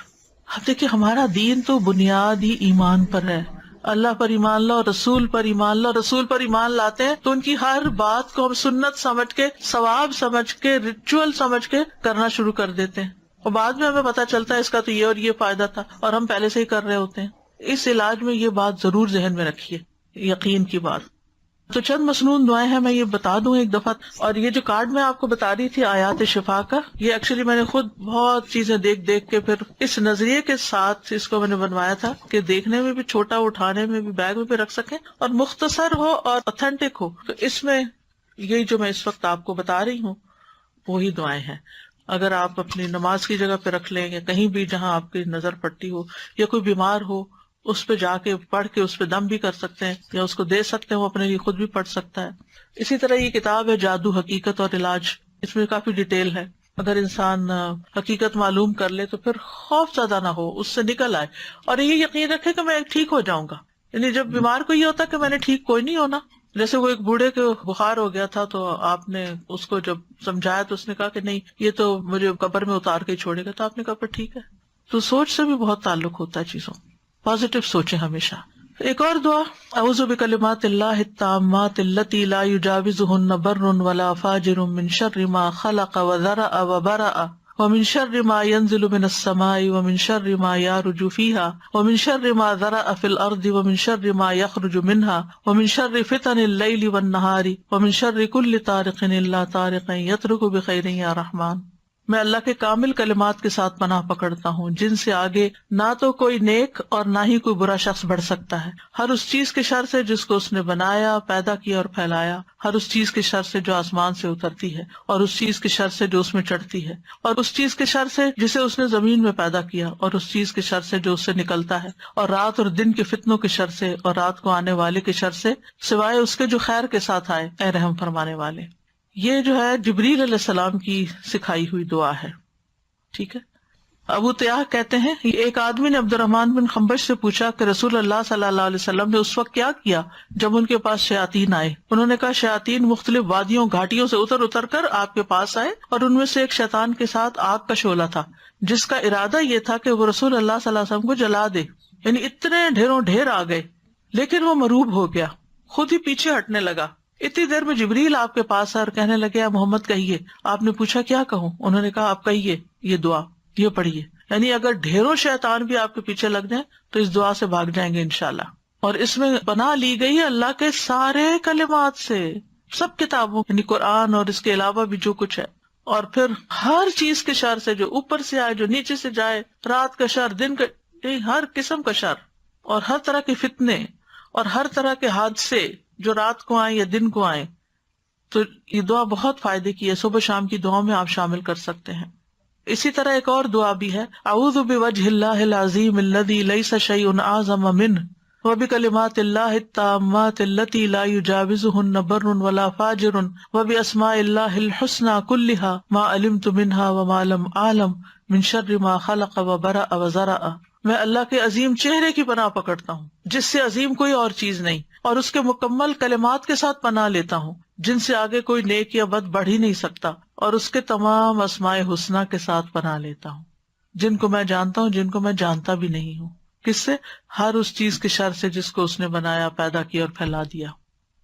اب دیکھیے ہمارا دین تو بنیاد ہی ایمان پر ہے، اللہ پر ایمان لاؤ، رسول پر ایمان لاؤ، رسول پر ایمان لاتے ہیں تو ان کی ہر بات کو ہم سنت سمجھ کے، ثواب سمجھ کے، ریچول سمجھ کے کرنا شروع کر دیتے ہیں، اور بعد میں ہمیں پتا چلتا ہے اس کا تو یہ اور یہ فائدہ تھا، اور ہم پہلے سے ہی کر رہے ہوتے ہیں۔ اس علاج میں یہ بات ضرور ذہن میں رکھیے، یقین کی بات۔ تو چند مسنون دعائیں ہیں، میں یہ بتا دوں ایک دفعہ، اور یہ جو کارڈ میں آپ کو بتا رہی تھی آیات شفا کا، یہ ایکچولی میں نے خود بہت چیزیں دیکھ کے پھر اس نظریے کے ساتھ اس کو میں نے بنوایا تھا کہ دیکھنے میں بھی چھوٹا، اٹھانے میں بھی، بیگ میں بھی رکھ سکیں، اور مختصر ہو اور اوتھینٹک ہو۔ تو اس میں یہی جو میں اس وقت آپ کو بتا رہی ہوں وہی دعائیں ہیں، اگر آپ اپنی نماز کی جگہ پہ رکھ لیں، یا کہیں بھی جہاں آپ کی نظر پڑتی ہو، یا کوئی بیمار ہو اس پہ جا کے پڑھ کے اس پہ دم بھی کر سکتے ہیں، یا اس کو دے سکتے ہیں، وہ اپنے لیے خود بھی پڑھ سکتا ہے۔ اسی طرح یہ کتاب ہے جادو، حقیقت اور علاج، اس میں کافی ڈیٹیل ہے، اگر انسان حقیقت معلوم کر لے تو پھر خوف زیادہ نہ ہو، اس سے نکل آئے، اور یہ یقین رکھے کہ میں ٹھیک ہو جاؤں گا۔ یعنی جب بیمار کو یہ ہوتا کہ میں نے ٹھیک کوئی نہیں ہونا، جیسے وہ ایک بوڑھے کے بخار ہو گیا تھا تو آپ نے اس کو جب سمجھایا تو اس نے کہا کہ نہیں یہ تو مجھے قبر میں اتار کے ہی چھوڑے گا، تو آپ نے کہا پھر ٹھیک ہے۔ تو سوچ سے بھی بہت تعلق ہوتا ہے چیزوں، پازیٹیو سوچیں ہمیشہ۔ ایک اور دعا، اعوذ بکلمات اللہ التامات التی لا یجاوزہن بر ولا فاجر من شر ما خلق وذرأ وبرأ ومن شر ما ينزل من السماء ومن شر ما يعرج فيها ومن شر ما ذرأ في الأرض ومن شر ما يخرج منها ومن شر فتن الليل والنهار ومن شر كل طارق إلا طارق يطرق بخير يا رحمن۔ میں اللہ کے کامل کلمات کے ساتھ پناہ پکڑتا ہوں جن سے آگے نہ تو کوئی نیک اور نہ ہی کوئی برا شخص بڑھ سکتا ہے، ہر اس چیز کے شر سے جس کو اس نے بنایا، پیدا کیا اور پھیلایا، ہر اس چیز کے شر سے جو آسمان سے اترتی ہے، اور اس چیز کے شر سے جو اس میں چڑھتی ہے، اور اس چیز کے شر سے جسے اس نے زمین میں پیدا کیا، اور اس چیز کے شر سے جو اس سے نکلتا ہے، اور رات اور دن کے فتنوں کے شر سے، اور رات کو آنے والے کے شر سے، سوائے اس کے جو خیر کے ساتھ آئے، اے رحم فرمانے والے۔ یہ جو ہے جبریل علیہ السلام کی سکھائی ہوئی دعا ہے، ٹھیک ہے۔ ابو طیاح کہتے ہیں ایک آدمی نے عبد الرحمن بن خنبش سے پوچھا کہ رسول اللہ صلی اللہ علیہ وسلم نے اس وقت کیا کیا جب ان کے پاس شیاطین آئے؟ انہوں نے کہا شیاطین مختلف وادیوں گھاٹیوں سے اتر کر آپ کے پاس آئے، اور ان میں سے ایک شیطان کے ساتھ آگ کا شعلہ تھا جس کا ارادہ یہ تھا کہ وہ رسول اللہ صلی اللہ علیہ وسلم کو جلا دے، یعنی اتنے ڈھیروں ڈھیر آ گئے، لیکن وہ مروب ہو گیا، خود ہی پیچھے ہٹنے لگا۔ اتنی دیر میں جبریل آپ کے پاس آئے اور کہنے لگے اے محمد کہیے۔ آپ نے پوچھا کیا کہوں؟ انہوں نے کہا آپ کہیے یہ دعا، یہ پڑھیے، یعنی اگر ڈھیروں شیطان بھی آپ کے پیچھے لگ جائیں تو اس دعا سے بھاگ جائیں گے انشاءاللہ۔ اور اس میں پناہ لی گئی ہے اللہ کے سارے کلمات سے، سب کتابوں یعنی قرآن اور اس کے علاوہ بھی جو کچھ ہے، اور پھر ہر چیز کے شر سے، جو اوپر سے آئے، جو نیچے سے جائے، رات کا شر، دن کا، ہر قسم کا شر، اور ہر طرح کے فتنے اور ہر طرح کے حادثے جو رات کو آئیں یا دن کو آئیں۔ تو یہ دعا بہت فائدے کی ہے، صبح شام کی دعاؤں میں آپ شامل کر سکتے ہیں۔ اسی طرح ایک اور دعا بھی ہے، اعوذ بوجہ اللہ العظیم الذی لیس شیء اعظم منہ وبکلمات اللہ التامات التی لا یجاوزہن بر ولا فاجر وباسماء اللہ الحسنی کلہا ما علمت منہا وما لم اعلم من شر ما خلق وبرأ وذرأ۔ میں اللہ کے عظیم چہرے کی پناہ پکڑتا ہوں جس سے عظیم کوئی اور چیز نہیں، اور اس کے مکمل کلمات کے ساتھ پناہ لیتا ہوں جن سے آگے کوئی نیک یا بد بڑھ ہی نہیں سکتا، اور اس کے تمام اسماء حسنہ کے ساتھ پناہ لیتا ہوں جن کو میں جانتا ہوں، جن کو میں جانتا بھی نہیں ہوں۔ کس سے؟ ہر اس چیز کے شر سے جس کو اس نے بنایا، پیدا کیا اور پھیلا دیا۔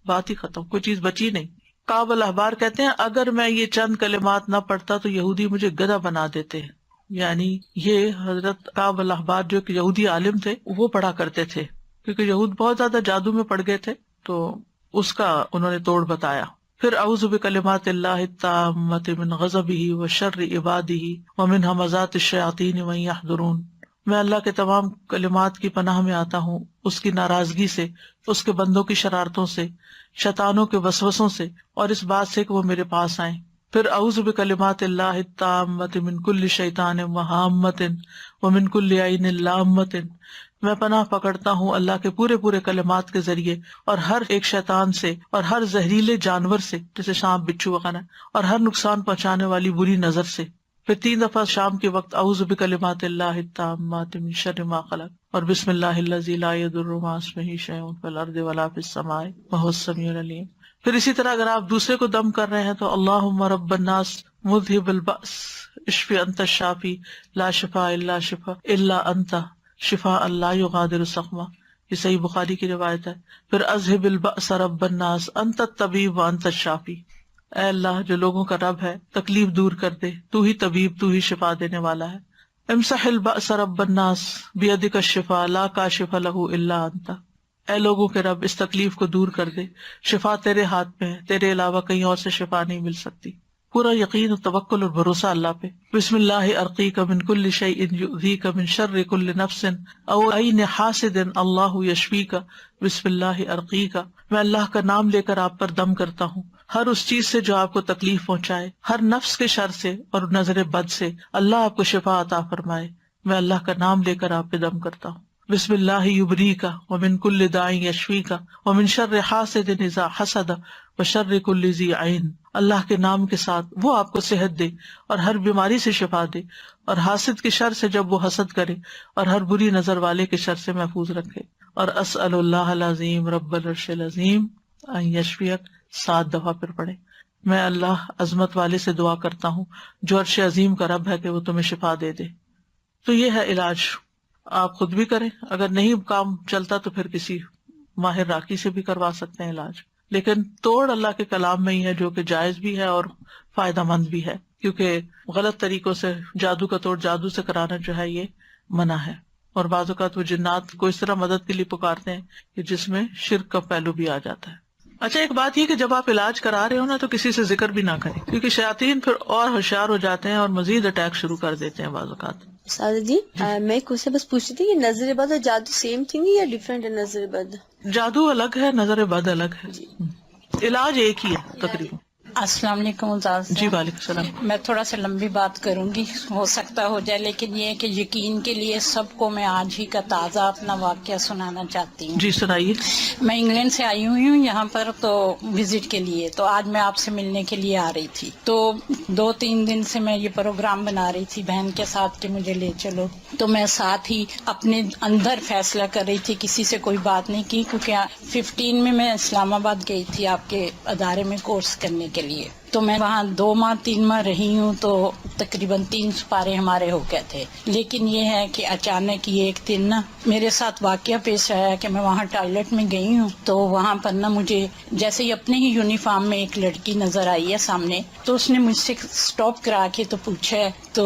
بات ہی ختم، کوئی چیز بچی نہیں۔ کعب الاحبار کہتے ہیں اگر میں یہ چند کلمات نہ پڑھتا تو یہودی مجھے گدھا بنا دیتے، یعنی یہ حضرت کعب الاحبار جو کہ یہودی عالم تھے وہ پڑھا کرتے تھے، کیونکہ یہود بہت زیادہ جادو میں پڑ گئے تھے، تو اس کا انہوں نے توڑ بتایا۔ پھر اعوذ بکلمات اللہ التامات من غضبہ وشر عبادہ ومن ھمزات الشیاطین وان یحضرون۔ میں اللہ کے تمام کلمات کی پناہ میں آتا ہوں اس کی ناراضگی سے، اس کے بندوں کی شرارتوں سے، شیطانوں کے وسوسوں سے، اور اس بات سے کہ وہ میرے پاس آئیں۔ پھر اعوذ بکلمات اللہ التامات من کل شیطان وہامۃ ومن کل عین لامۃ۔ میں پناہ پکڑتا ہوں اللہ کے پورے کلمات کے ذریعے، اور ہر ایک شیطان سے، اور ہر زہریلے جانور سے جیسے سانپ، بچھو وغیرہ، اور ہر نقصان پہنچانے والی بری نظر سے۔ پھر 3 دفعہ شام کے وقت اعوذ بکلمات اللہ التامات من شر ما خلق اور بسم اللہ الذی لا یضر مع اسمہ شیء فی الارض ولا فی السماء وہو السمیع العلیم. پھر اسی طرح اگر آپ دوسرے کو دم کر رہے ہیں تو اللہم رب الناس مذہب البأس اشفی انت الشافی لا شفاء الا شفاء الا انت شفاء لا یغادر سقما، یہ صحیح بخاری کی روایت ہے. پھر اذہب البأس رب الناس انت الطبیب وانت الشافی، اے اللہ جو لوگوں کا رب ہے تکلیف دور کر دے، تو ہی طبیب، تو ہی شفا دینے والا ہے. امسح البأس رب الناس بیدک الشفاء لا کاشف لہ الا انت، اے لوگوں کے رب اس تکلیف کو دور کر دے، شفا تیرے ہاتھ میں ہے، تیرے علاوہ کہیں اور سے شفا نہیں مل سکتی. پورا یقین و توکل اور بھروسہ اللہ پہ. بسم اللہ ارقیک من کل شیء یؤذیک من شر کل نفس او عین حاسد اللہ یشفیک بسم اللہ ارقیک، میں اللہ کا نام لے کر آپ پر دم کرتا ہوں ہر اس چیز سے جو آپ کو تکلیف پہنچائے، ہر نفس کے شر سے اور نظر بد سے، اللہ آپ کو شفا عطا فرمائے. میں اللہ کا نام لے کر آپ پہ دم کرتا ہوں. بسم اللہ یبریک ومن کل داء یشفیک ومن شر حاسد اذا حسد وشر کل ذی عین، اللہ کے نام کے ساتھ وہ آپ کو صحت دے اور ہر بیماری سے شفا دے، اور حاسد کے شر سے جب وہ حسد کرے، اور ہر بری نظر والے کے شر سے محفوظ رکھے. اور اسأل اللہ العظیم رب العرش العظیم ان یشفیک 7 دفعہ پھر پڑھے. میں اللہ عظمت والے سے دعا کرتا ہوں جو عرش عظیم کا رب ہے کہ وہ تمہیں شفا دے دے. تو یہ ہے علاج، آپ خود بھی کریں، اگر نہیں کام چلتا تو پھر کسی ماہر راقی سے بھی کروا سکتے ہیں علاج، لیکن توڑ اللہ کے کلام میں ہی ہے جو کہ جائز بھی ہے اور فائدہ مند بھی ہے، کیونکہ غلط طریقوں سے جادو کا توڑ جادو سے کرانا جو ہے یہ منع ہے. اور بعض اوقات وہ جنات کو اس طرح مدد کے لیے پکارتے ہیں کہ جس میں شرک کا پہلو بھی آ جاتا ہے. اچھا ایک بات یہ کہ جب آپ علاج کرا رہے ہو نا تو کسی سے ذکر بھی نہ کریں، کیونکہ شیاطین پھر اور ہوشیار ہو جاتے ہیں اور مزید اٹیک شروع کر دیتے ہیں بعض اوقات. سادہ جی میں ایک کوشچن بس پوچھ رہی تھی کہ نظر بد اور جادو سیم تھنگ ہے یا ڈفرینٹ ہے؟ نظر بد جادو الگ ہے، نظر بد الگ ہے، علاج ایک ہی ہے تقریباً. السلام علیکم استاذ. جی وعلیکم السلام. میں تھوڑا سا لمبی بات کروں گی، ہو سکتا ہو جائے، لیکن یہ کہ یقین کے لیے سب کو میں آج ہی کا تازہ اپنا واقعہ سنانا چاہتی ہوں. جی سنائیے. میں انگلینڈ سے آئی ہوئی ہوں یہاں پر تو وزٹ کے لیے، تو آج میں آپ سے ملنے کے لیے آ رہی تھی. تو 2-3 دن سے میں یہ پروگرام بنا رہی تھی بہن کے ساتھ کہ مجھے لے چلو، تو میں ساتھ ہی اپنے اندر فیصلہ کر رہی تھی، کسی سے کوئی بات نہیں کی، کیونکہ 15 میں اسلام آباد گئی تھی آپ کے ادارے میں کورس کرنے کے لیے. تو میں وہاں 2-3 ماہ رہی ہوں، تو تقریباً 3 سپارے ہمارے ہو گئے تھے. لیکن یہ ہے کہ اچانک یہ ایک دن نا میرے ساتھ واقعہ پیش آیا کہ میں وہاں ٹوائلٹ میں گئی ہوں، تو وہاں پر نا مجھے جیسے ہی اپنے ہی یونیفارم میں ایک لڑکی نظر آئی ہے سامنے، تو اس نے مجھ سے سٹاپ کرا کے تو پوچھا ہے، تو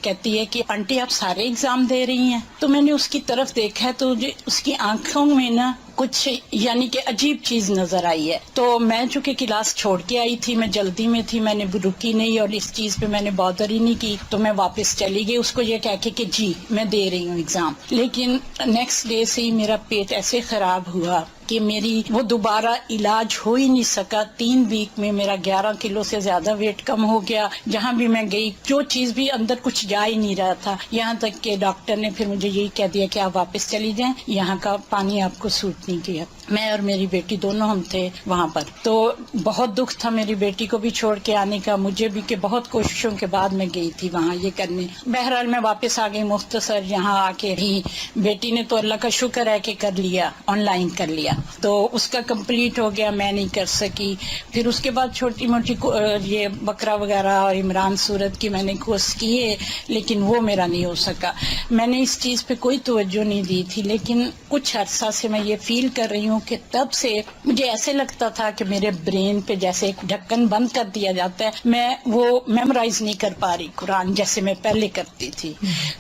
کہتی ہے کہ آنٹی آپ سارے ایگزام دے رہی ہیں؟ تو میں نے اس کی طرف دیکھا تو اس کی آنکھوں میں نا کچھ یعنی کہ عجیب چیز نظر آئی ہے. تو میں چونکہ کلاس چھوڑ کے آئی تھی، میں جلدی میں تھی، میں نے رکی نہیں اور اس چیز پہ میں نے بادر ہی نہیں کی، تو میں واپس چلی گئی اس کو یہ کہہ کے کہ جی میں دے رہی ہوں ایگزام. لیکن نیکسٹ ڈے سے ہی میرا پیٹ ایسے خراب ہوا کہ میری وہ دوبارہ علاج ہو ہی نہیں سکا. 3 ویک میں میرا 11 کلو سے زیادہ ویٹ کم ہو گیا. جہاں بھی میں گئی جو چیز بھی اندر کچھ جا ہی نہیں رہا تھا، یہاں تک کہ ڈاکٹر نے پھر مجھے یہی کہہ دیا کہ آپ واپس چلی جائیں، یہاں کا پانی آپ کو سوٹ نہیں کیا. میں اور میری بیٹی دونوں ہم تھے وہاں پر. تو بہت دکھ تھا میری بیٹی کو بھی چھوڑ کے آنے کا، مجھے بھی، کہ بہت کوششوں کے بعد میں گئی تھی وہاں یہ کرنے. بہرحال میں واپس آ گئی مختصر. یہاں آ کے ہی بیٹی نے تو اللہ کا شکر ہے کہ کر لیا، آن لائن کر لیا، تو اس کا کمپلیٹ ہو گیا، میں نہیں کر سکی. پھر اس کے بعد چھوٹی موٹی یہ بقرہ وغیرہ اور عمران سورت کی میں نے کورس کیے، لیکن وہ میرا نہیں ہو سکا. میں نے اس چیز پہ کوئی توجہ نہیں دی تھی، لیکن کچھ عرصہ سے میں یہ فیل کر رہی ہوں کہ تب سے مجھے ایسے لگتا تھا کہ میرے برین پہ جیسے ایک ڈھکن بند کر دیا جاتا ہے، میں وہ میمورائز نہیں کر پا رہی قرآن جیسے میں پہلے کرتی تھی.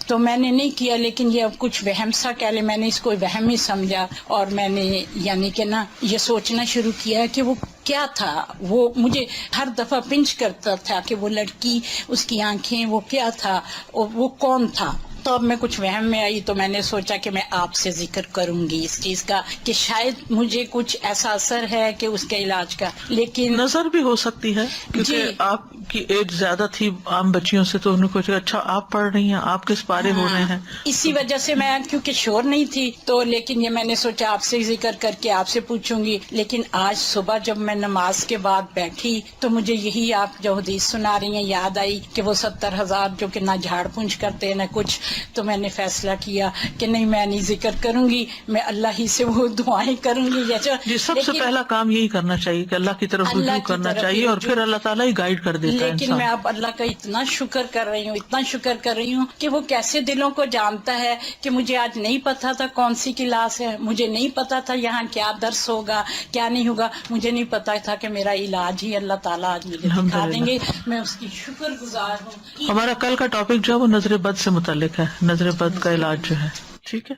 تو میں نے نہیں کیا، لیکن یہ اب کچھ وہم سا کہہ لے، میں نے اس کو وہم ہی سمجھا، اور میں نے یعنی کہ نا یہ سوچنا شروع کیا کہ وہ کیا تھا. وہ مجھے ہر دفعہ پنچ کرتا تھا کہ وہ لڑکی، اس کی آنکھیں، وہ کیا تھا اور وہ کون تھا. تو اب میں کچھ وہم میں آئی تو میں نے سوچا کہ میں آپ سے ذکر کروں گی اس چیز کا کہ شاید مجھے کچھ ایسا اثر ہے کہ اس کے علاج کا. لیکن نظر بھی ہو سکتی ہے کیونکہ جی. آپ کی ایج زیادہ تھی عام بچیوں سے، تو انہوں کو اچھا آپ پڑھ رہی ہیں، آپ کس پارے ہو رہے ہیں. اسی وجہ سے میں کیونکہ شور نہیں تھی تو لیکن یہ میں نے سوچا آپ سے ذکر کر کے آپ سے پوچھوں گی. لیکن آج صبح جب میں نماز کے بعد بیٹھی تو مجھے یہی آپ جو حدیث سنا رہی ہیں یاد آئی کہ وہ 70,000 جو کہ نہ جھاڑ پونچھ کرتے نہ کچھ. تو میں نے فیصلہ کیا کہ نہیں میں نہیں ذکر کروں گی، میں اللہ ہی سے وہ دعائیں کروں گی. جی سب سے پہلا کام یہی کرنا چاہیے کہ اللہ کی طرف رجوع کرنا چاہیے اور پھر اللہ تعالیٰ ہی گائیڈ کر دیتا ہے لیکن انسان. میں اب اللہ کا اتنا شکر کر رہی ہوں کہ وہ کیسے دلوں کو جانتا ہے کہ مجھے آج نہیں پتا تھا کون سی کلاس ہے، مجھے نہیں پتا تھا یہاں کیا درس ہوگا کیا نہیں ہوگا، مجھے نہیں پتا تھا کہ میرا علاج ہی اللہ تعالیٰ آج مجھے دکھا دیں گے. میں اس کی شکر گزار ہوں. ہمارا کل کا ٹاپک جو ہے وہ نظر بد سے متعلق ہے، نظر بد کا علاج جو ہے. ٹھیک ہے،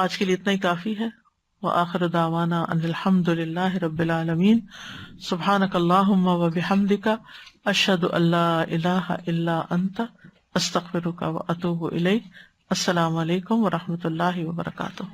آج کے لیے اتنا ہی کافی ہے. وآخر دعوانا ان الحمد للہ رب العالمین. سبحانک اللہم وبحمدک، اشہد ان لا الہ الا انت، استغفرک واتوب الیک. السلام علیکم ورحمۃ اللہ وبرکاتہ.